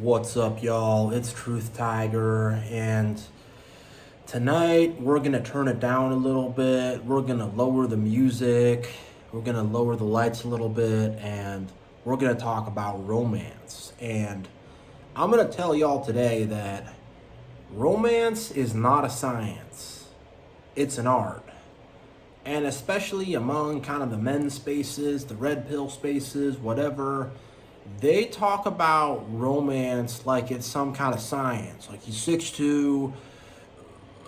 What's up, y'all? It's Truth Tiger, and tonight we're gonna turn it down a little bit. We're gonna lower the music, we're gonna lower the lights a little bit, and we're gonna talk about romance. And I'm gonna tell y'all today that romance is not a science, it's an art. And especially among kind of the men's spaces, the red pill spaces, whatever, they talk about romance like it's some kind of science. Like he's 6'2",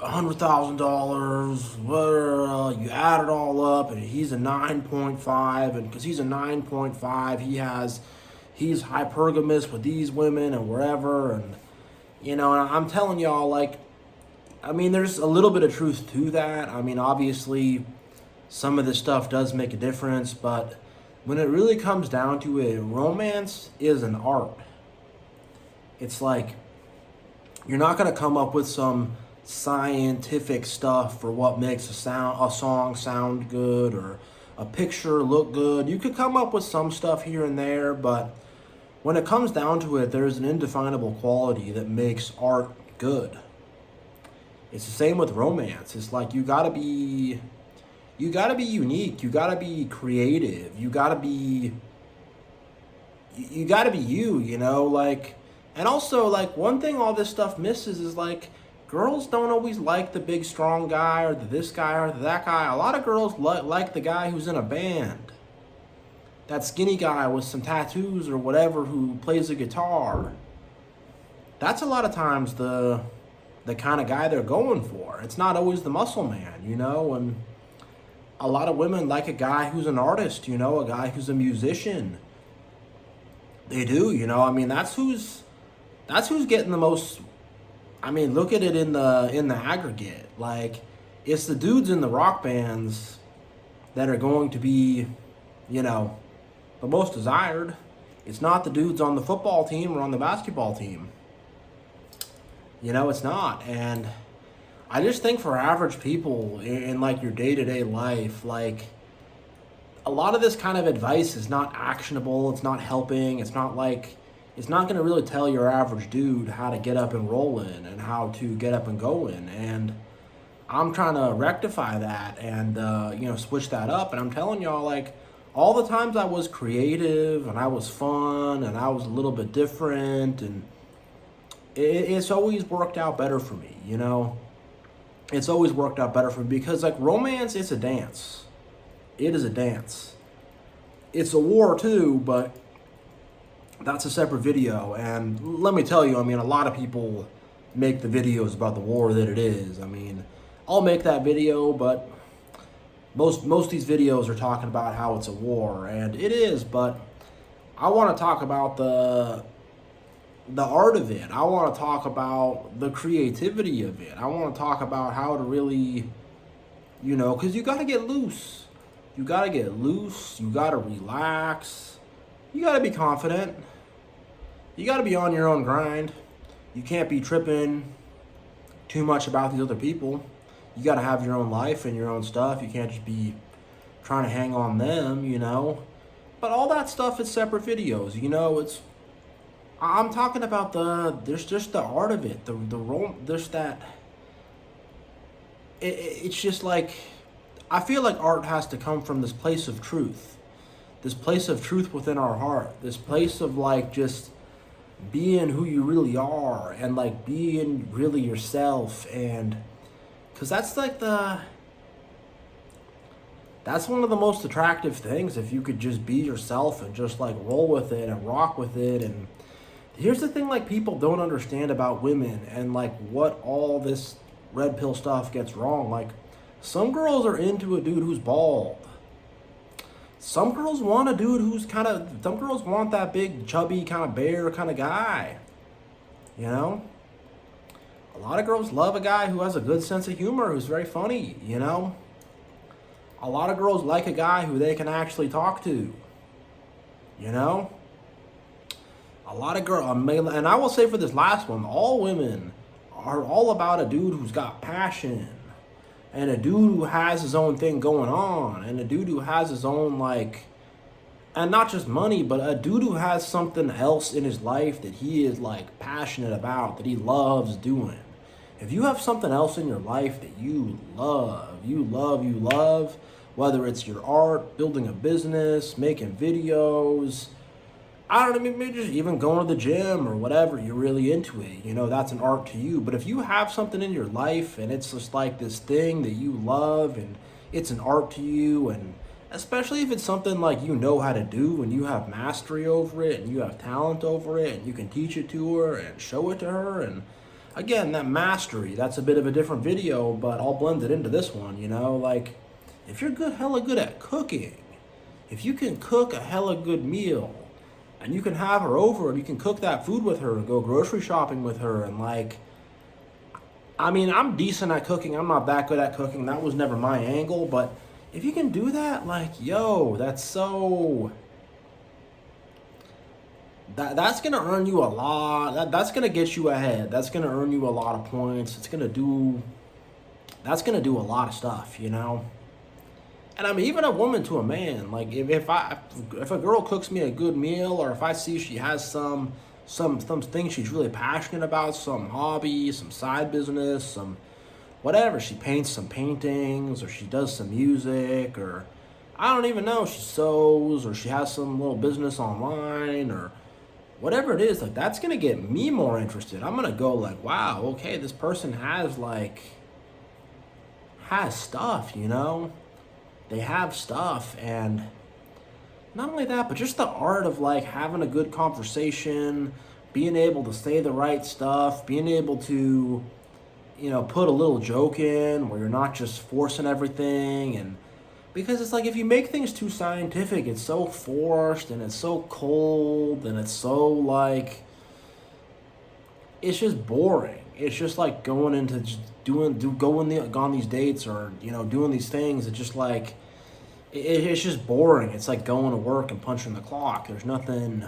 $100,000. You add it all up, and he's a 9.5, and because he's a 9.5, he's hypergamous with these women and wherever, and and I'm telling y'all, like, I mean, there's a little bit of truth to that. I mean, obviously, some of this stuff does make a difference, but when it really comes down to it, romance is an art. It's like you're not gonna come up with some scientific stuff for what makes a song sound good or a picture look good. You could come up with some stuff here and there, but when it comes down to it, there's an indefinable quality that makes art good. It's the same with romance. It's like you gotta be unique. You gotta be creative. You gotta be you. Like, and also like one thing all this stuff misses is like girls don't always like the big strong guy or the this guy or the that guy. A lot of girls like the guy who's in a band, that skinny guy with some tattoos or whatever who plays a guitar. That's a lot of times the kind of guy they're going for. It's not always the muscle man. And a lot of women like a guy who's an artist, a guy who's a musician. They do. I mean, that's who's getting the most. I mean, look at it in the aggregate. Like, it's the dudes in the rock bands that are going to be, the most desired. It's not the dudes on the football team or on the basketball team. It's not. And I just think for average people in like your day-to-day life, like, a lot of this kind of advice is not actionable. It's not helping. It's not going to really tell your average dude how to get up and roll in and how to get up and go in. And I'm trying to rectify that and, switch that up. And I'm telling y'all, like, all the times I was creative and I was fun and I was a little bit different, and it's always worked out better for me. It's always worked out better for me because, like, romance, it's a dance. It is a dance. It's a war too, but that's a separate video. And let me tell you, I mean, a lot of people make the videos about the war that it is. I mean, I'll make that video, but most of these videos are talking about how it's a war, and it is. But I want to talk about the art of it. I want to talk about the creativity of it. I want to talk about how to really, because you got to get loose. You got to get loose. You got to relax. You got to be confident. You got to be on your own grind. You can't be tripping too much about these other people. You got to have your own life and your own stuff. You can't just be trying to hang on them. But all that stuff is separate videos. I'm talking about there's just the art of it. There's that. It's just like, I feel like art has to come from this place of truth. This place of truth within our heart. This place of, like, just being who you really are and, like, being really yourself. And because that's one of the most attractive things, if you could just be yourself and just, like, roll with it and rock with it. And here's the thing, like, people don't understand about women and, like, what all this red pill stuff gets wrong. Like, some girls are into a dude who's bald. Some girls want a dude who's some girls want that big, chubby, kind of bear kind of guy. A lot of girls love a guy who has a good sense of humor, who's very funny. A lot of girls like a guy who they can actually talk to. A lot of girls, and I will say for this last one, all women are all about a dude who's got passion, and a dude who has his own thing going on, and a dude who has his own, like, and not just money, but a dude who has something else in his life that he is like passionate about, that he loves doing. If you have something else in your life that you love, whether it's your art, building a business, making videos, I don't know, maybe just even going to the gym or whatever, you're really into it. That's an art to you. But if you have something in your life and it's just like this thing that you love and it's an art to you, and especially if it's something like you know how to do and you have mastery over it and you have talent over it and you can teach it to her and show it to her. And again, that mastery, that's a bit of a different video, but I'll blend it into this one. Like if you're hella good at cooking, if you can cook a hella good meal, and you can have her over and you can cook that food with her and go grocery shopping with her, and like, I mean, I'm decent at cooking. I'm not that good at cooking. That was never my angle. But if you can do that, like, yo, that's gonna earn you a lot. That's gonna get you ahead. That's gonna earn you a lot of points. That's gonna do a lot of stuff. And I mean, even a woman to a man, like if a girl cooks me a good meal, or if I see she has some thing she's really passionate about, some hobby, some side business, some whatever, she paints some paintings, or she does some music, or I don't even know, she sews, or she has some little business online, or whatever it is, like that's gonna get me more interested. I'm gonna go like, wow, okay, this person has stuff. They have stuff. And not only that, but just the art of like having a good conversation, being able to say the right stuff, being able to, put a little joke in where you're not just forcing everything. And because it's like if you make things too scientific, it's so forced and it's so cold and it's so like, it's just boring. It's just like going into just going on these dates, or doing these things. It's just like it's just boring. It's like going to work and punching the clock. There's nothing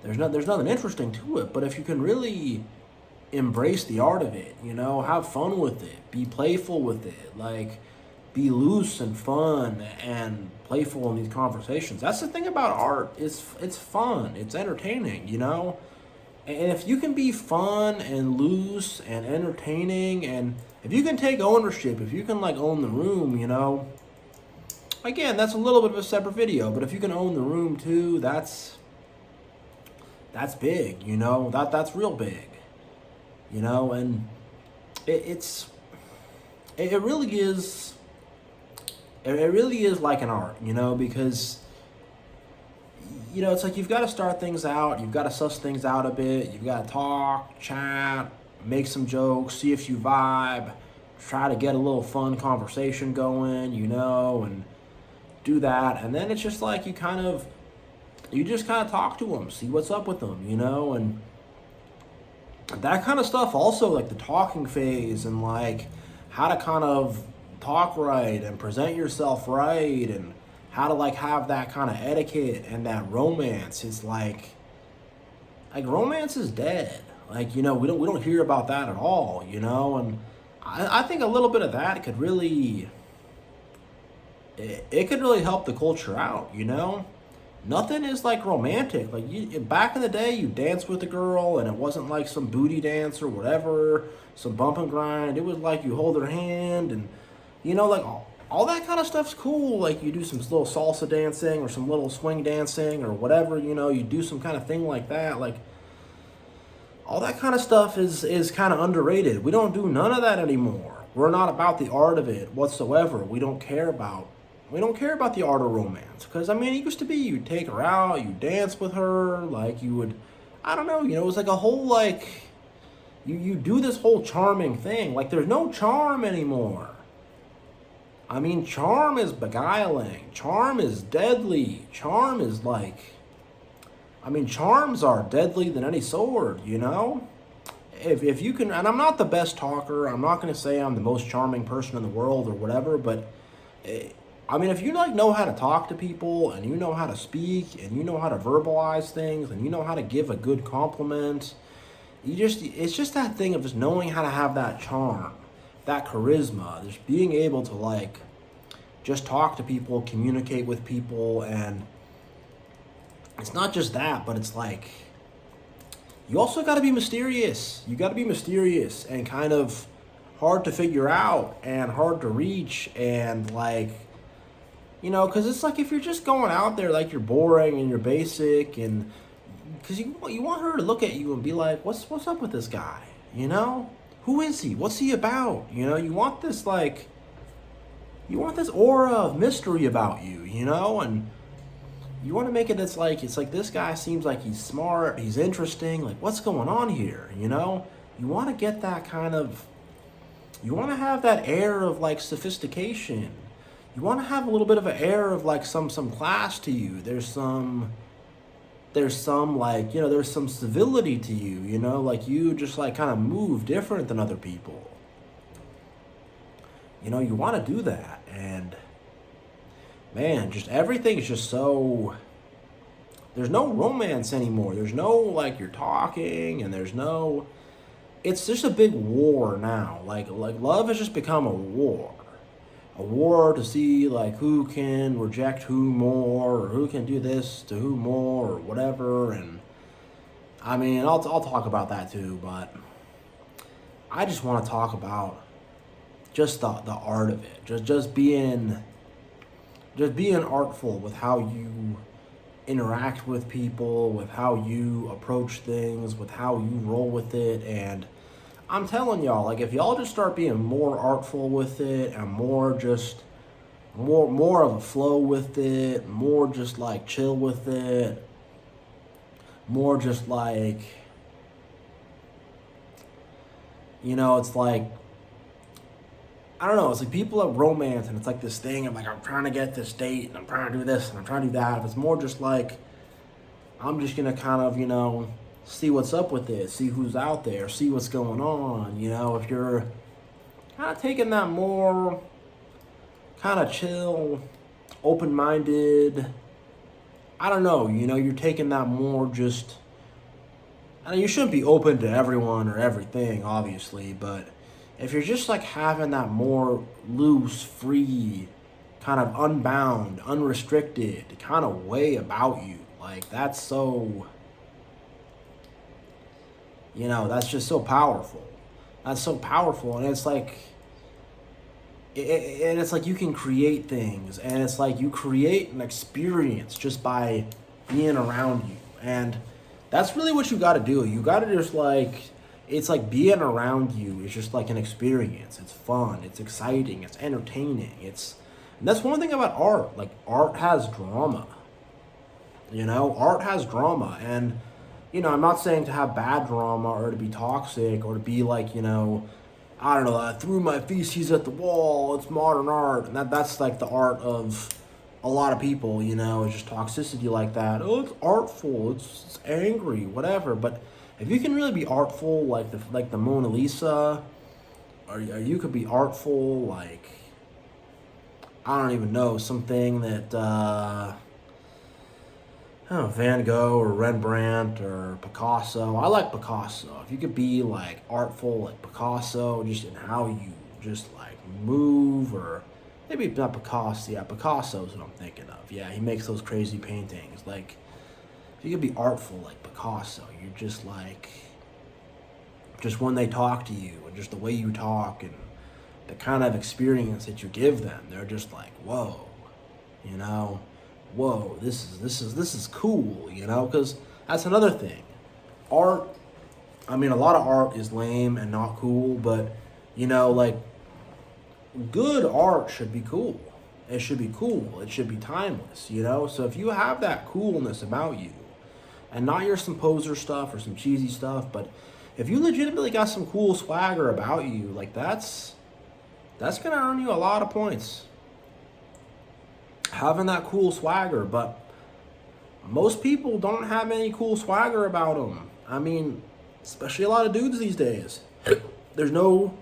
interesting to it. But if you can really embrace the art of it, have fun with it, be playful with it, like be loose and fun and playful in these conversations. That's the thing about art. It's fun. It's entertaining. And if you can be fun and loose and entertaining, and if you can take ownership, if you can like own the room, again, that's a little bit of a separate video, but if you can own the room too, that's big, that's real big, and it really is, like an art, because it's like you've got to start things out, you've got to suss things out a bit, you've got to talk, chat, make some jokes, see if you vibe, try to get a little fun conversation going, and do that. And then it's just like you just kind of talk to them, see what's up with them, and that kind of stuff also, like the talking phase and like how to kind of talk right and present yourself right, and how to like have that kind of etiquette and that romance. It's like romance is dead. Like, we don't hear about that at all, and I think a little bit of that could really, it could really help the culture out, Nothing is like romantic. Like back in the day, you danced with a girl and it wasn't like some booty dance or whatever, some bump and grind. It was like you hold her hand and, like all that kind of stuff's cool. Like you do some little salsa dancing or some little swing dancing or whatever, you do some kind of thing like that. Like all that kind of stuff is kind of underrated. We don't do none of that anymore. We're not about the art of it whatsoever. We don't care about the art of romance. Because, it used to be you'd take her out, you dance with her, like you would, I don't know, it was like a whole like, you do this whole charming thing. Like there's no charm anymore. Charm is beguiling. Charm is deadly. Charm is like, charms are deadly than any sword, If you can, and I'm not the best talker, I'm not going to say I'm the most charming person in the world or whatever, but, if you like know how to talk to people, and you know how to speak, and you know how to verbalize things, and you know how to give a good compliment, it's just that thing of just knowing how to have that charm, that charisma, just being able to like just talk to people, communicate with people, and it's not just that, but it's like you also got to be mysterious. You got to be mysterious and kind of hard to figure out and hard to reach, and like, you know, because it's like if you're just going out there like you're boring and you're basic, and because you want her to look at you and be like, what's up with this guy? You know, who is he? What's he about? You know, you want this like, you want this aura of mystery about you, you know, and you want to make it, it's like this guy seems like he's smart, he's interesting, like what's going on here, you know? You want to get that kind of, you want to have that air of like sophistication. You want to have a little bit of an air of like some class to you. There's some like, you know, there's some civility to you, you know, like you just like kind of move different than other people. You know, you want to do that, and man, just everything is just so, there's no romance anymore. There's no like you're talking, and there's no, it's just a big war now. Like love has just become a war. A war to see like who can reject who more, or who can do this to who more, or whatever. And I mean, I'll talk about that too, but I just want to talk about just the art of it. Just being artful with how you interact with people, with how you approach things, with how you roll with it. And I'm telling y'all, like if y'all just start being more artful with it, and more of a flow with it, more just like chill with it, more just like, you know, it's like, I don't know, it's like people have romance, and it's like this thing of like, I'm trying to get this date, and I'm trying to do this, and I'm trying to do that. If it's more just like, I'm just going to kind of, you know, see what's up with it, see who's out there, see what's going on, you know, if you're kind of taking that more kind of chill, open-minded, I don't know, you know, you're taking that more just, I mean, you shouldn't be open to everyone or everything, obviously, but if you're just like having that more loose, free, kind of unbound, unrestricted kind of way about you, like that's so, you know, that's just so powerful. That's so powerful, and it's like, and it's like you can create things, and it's like you create an experience just by being around you, and that's really what you got to do. You got to just like, it's like being around you is just like an experience. It's fun, it's exciting, it's entertaining. And that's one thing about art. Like art has drama. You know, art has drama, and you know, I'm not saying to have bad drama or to be toxic or to be like, you know, I don't know, I threw my feces at the wall, it's modern art. And that's like the art of a lot of people, you know, it's just toxicity like that. Oh, it's artful, it's angry, whatever. But if you can really be artful like the Mona Lisa, or you could be artful like, I don't even know, something that, I don't know, Van Gogh or Rembrandt or Picasso. I like Picasso. If you could be like artful like Picasso, just in how you just like move, or maybe not Picasso. Yeah, Picasso's what I'm thinking of. Yeah, he makes those crazy paintings. Like, if you could be artful like Picasso, you're just like, just when they talk to you and just the way you talk and the kind of experience that you give them, they're just like, whoa, you know. Whoa, this is cool, you know, because that's another thing. Art, I mean, a lot of art is lame and not cool, but, you know, like, good art should be cool. It should be cool. It should be timeless, you know? So if you have that coolness about you, and not your some poser stuff or some cheesy stuff, but if you legitimately got some cool swagger about you, like, that's going to earn you a lot of points. Having that cool swagger, but most people don't have any cool swagger about them. I mean, especially a lot of dudes these days. There's no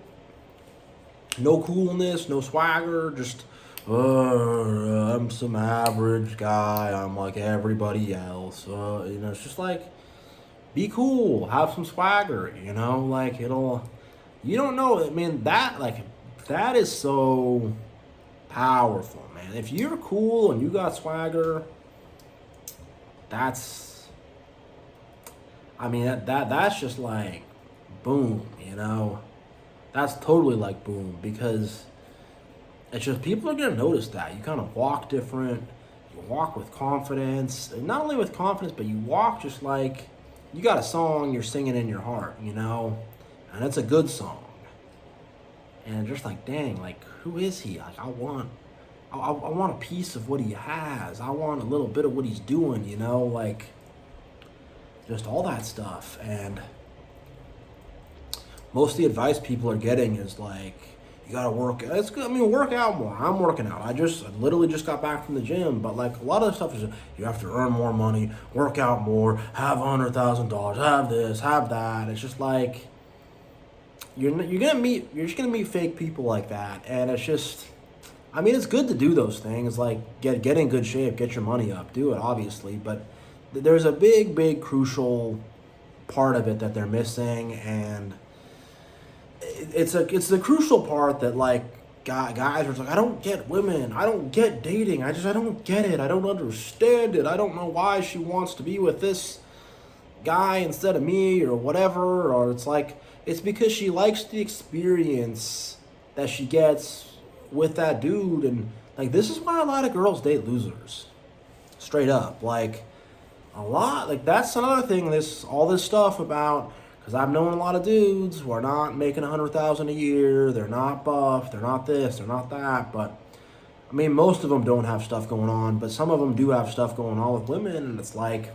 coolness, no swagger, just, I'm some average guy, I'm like everybody else. You know, it's just like, be cool, have some swagger, you know, like you don't know, I mean, that is so powerful, man. If you're cool and you got swagger, that's, I mean, that's just like boom, you know? That's totally like boom, because it's just people are gonna notice that. You kind of walk different, you walk with confidence. And not only with confidence, but you walk just like you got a song you're singing in your heart, you know? And it's a good song. And just like, dang, like, who is he? Like, I want a piece of what he has. I want a little bit of what he's doing, you know? Like, just all that stuff. And most of the advice people are getting is like, you gotta work. It's good. I mean, work out more. I'm working out. I literally just got back from the gym. But like a lot of the stuff is, you have to earn more money, work out more, have $100,000, have this, have that. It's just like you're just gonna meet fake people like that, and it's just. I mean, it's good to do those things, like get in good shape, get your money up, do it obviously. But there's a big crucial part of it that they're missing, and it's the crucial part that like guys are like, I don't get women, I don't get dating, I don't get it, I don't understand it, I don't know why she wants to be with this guy instead of me or whatever. Or it's like, it's because she likes the experience that she gets with that dude. And like, this is why a lot of girls date losers, straight up. Like a lot, like that's another thing, all this stuff about, because I've known a lot of dudes who are not making 100,000 a year. They're not buff. They're not this. They're not that. But I mean, most of them don't have stuff going on. But some of them do have stuff going on with women, and it's like,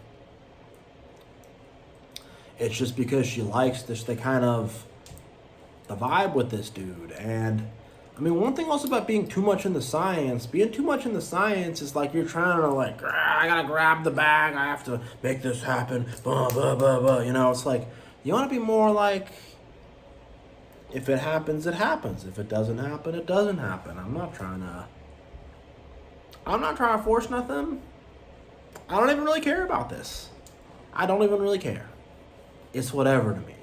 it's just because she likes this, the vibe with this dude. And I mean, one thing also about being too much in the science, is like you're trying to like, I gotta grab the bag. I have to make this happen. Blah blah blah blah. You know, it's like. You want to be more like, if it happens, it happens. If it doesn't happen, it doesn't happen. I'm not trying to force nothing. I don't even really care about this. I don't even really care. It's whatever to me.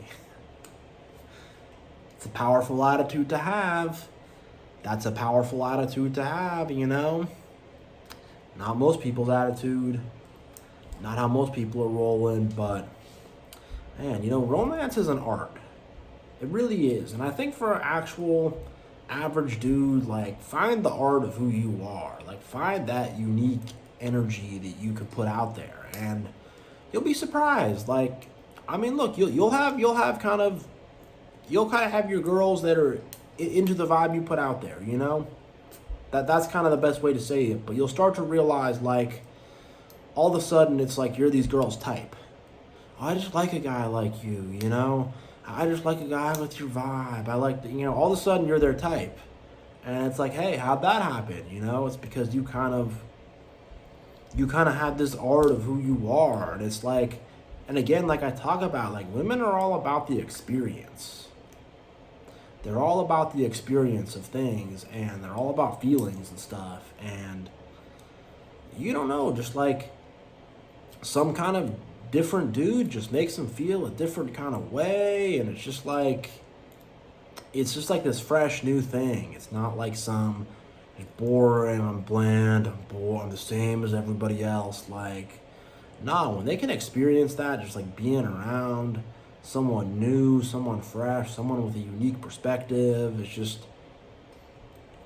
It's a powerful attitude to have. That's a powerful attitude to have, you know? Not most people's attitude. Not how most people are rolling, but man, you know, romance is an art. It really is. And I think for an actual average dude, like, find the art of who you are. Like, find that unique energy that you could put out there. And you'll be surprised. Like, I mean, look, you'll kind of have your girls that are into the vibe you put out there, you know? That's kind of the best way to say it. But you'll start to realize, like, all of a sudden it's like you're these girls' type. I just like a guy like you, you know? I just like a guy with your vibe. I like, you know, all of a sudden you're their type. And it's like, hey, how'd that happen? You know, it's because you kind of have this art of who you are. And it's like, and again, like I talk about, like, women are all about the experience. They're all about the experience of things, and they're all about feelings and stuff. And you don't know, just like some kind of different dude just makes them feel a different kind of way. And it's just like this fresh new thing. It's not like some boring, I'm bland, I'm bored, I'm the same as everybody else. Like, nah, when they can experience that, just like being around someone new, someone fresh, someone with a unique perspective, it's just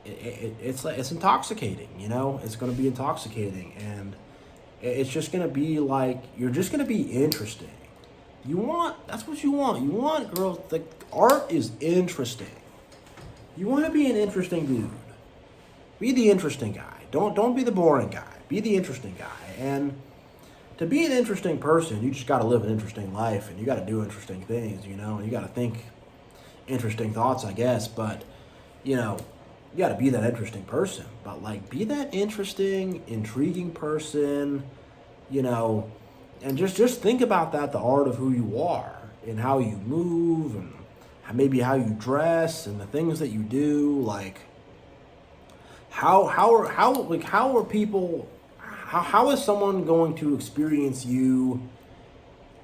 it's like, it's intoxicating, you know? It's going to be intoxicating, and it's just going to be like, you're just going to be interesting. That's what you want. You want girls, like, art is interesting. You want to be an interesting dude. Be the interesting guy. Don't be the boring guy. Be the interesting guy. And to be an interesting person, you just got to live an interesting life, and you got to do interesting things, you know? And you got to think interesting thoughts, I guess, but, you know, you got to be that interesting person. But, like, be that interesting, intriguing person, you know, and just think about that, the art of who you are and how you move and maybe how you dress and the things that you do. Like, how is someone going to experience you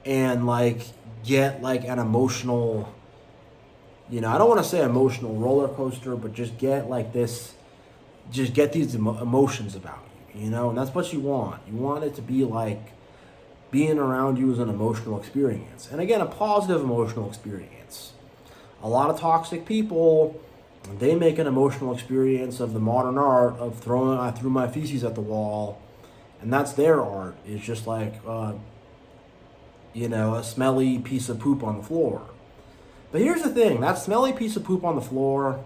and, like, get, like, an emotional, you know, I don't want to say emotional roller coaster, but just get, like, this just get these emotions about you, you know, and that's what you want. You want it to be like being around you is an emotional experience. And again, a positive emotional experience. A lot of toxic people, they make an emotional experience of the modern art of I threw my feces at the wall, and that's their art. It's just like, a smelly piece of poop on the floor. But here's the thing, that smelly piece of poop on the floor,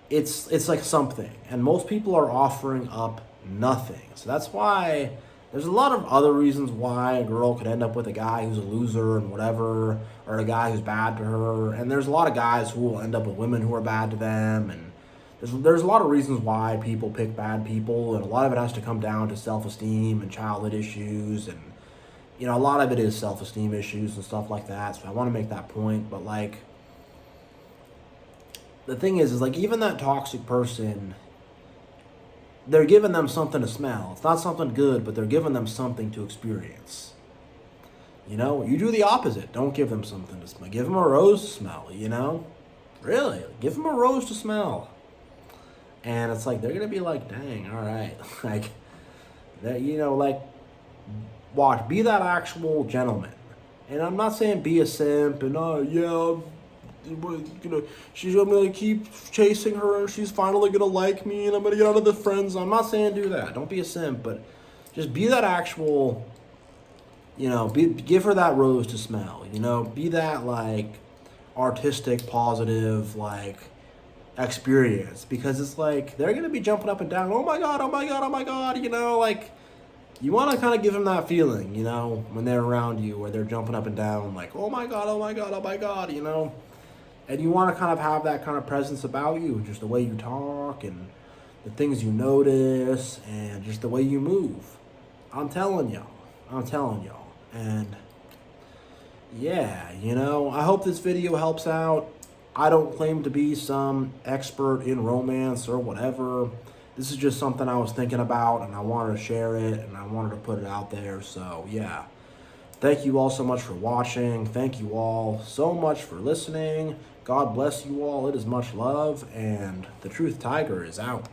it's like something. And most people are offering up nothing. So that's why there's a lot of other reasons why a girl could end up with a guy who's a loser and whatever, or a guy who's bad to her. And there's a lot of guys who will end up with women who are bad to them. And there's a lot of reasons why people pick bad people. And a lot of it has to come down to self-esteem and childhood issues. And, a lot of it is self-esteem issues and stuff like that. So I want to make that point. But, like, the thing is like, even that toxic person, they're giving them something to smell. It's not something good, but they're giving them something to experience. You do the opposite. Don't give them something to smell. Give them a rose to smell, Really, give them a rose to smell. And it's like, they're going to be like, dang, all right. Like, that, watch, be that actual gentleman. And I'm not saying be a simp and, she's gonna keep chasing her and she's finally gonna like me and I'm gonna get out of the friends. I'm not saying do that. Don't be a simp, but just be that actual, give her that rose to smell, be that like artistic, positive, like experience, because it's like they're gonna be jumping up and down. Oh my God, oh my God, oh my God, like you want to kind of give them that feeling, when they're around you, where they're jumping up and down, like, oh my God, oh my God, oh my God, And you want to kind of have that kind of presence about you, just the way you talk and the things you notice and just the way you move. I'm telling y'all. And yeah, I hope this video helps out. I don't claim to be some expert in romance or whatever. This is just something I was thinking about and I wanted to share it and I wanted to put it out there. So yeah. Thank you all so much for watching. Thank you all so much for listening. God bless you all. It is much love. And the Truth Tiger is out.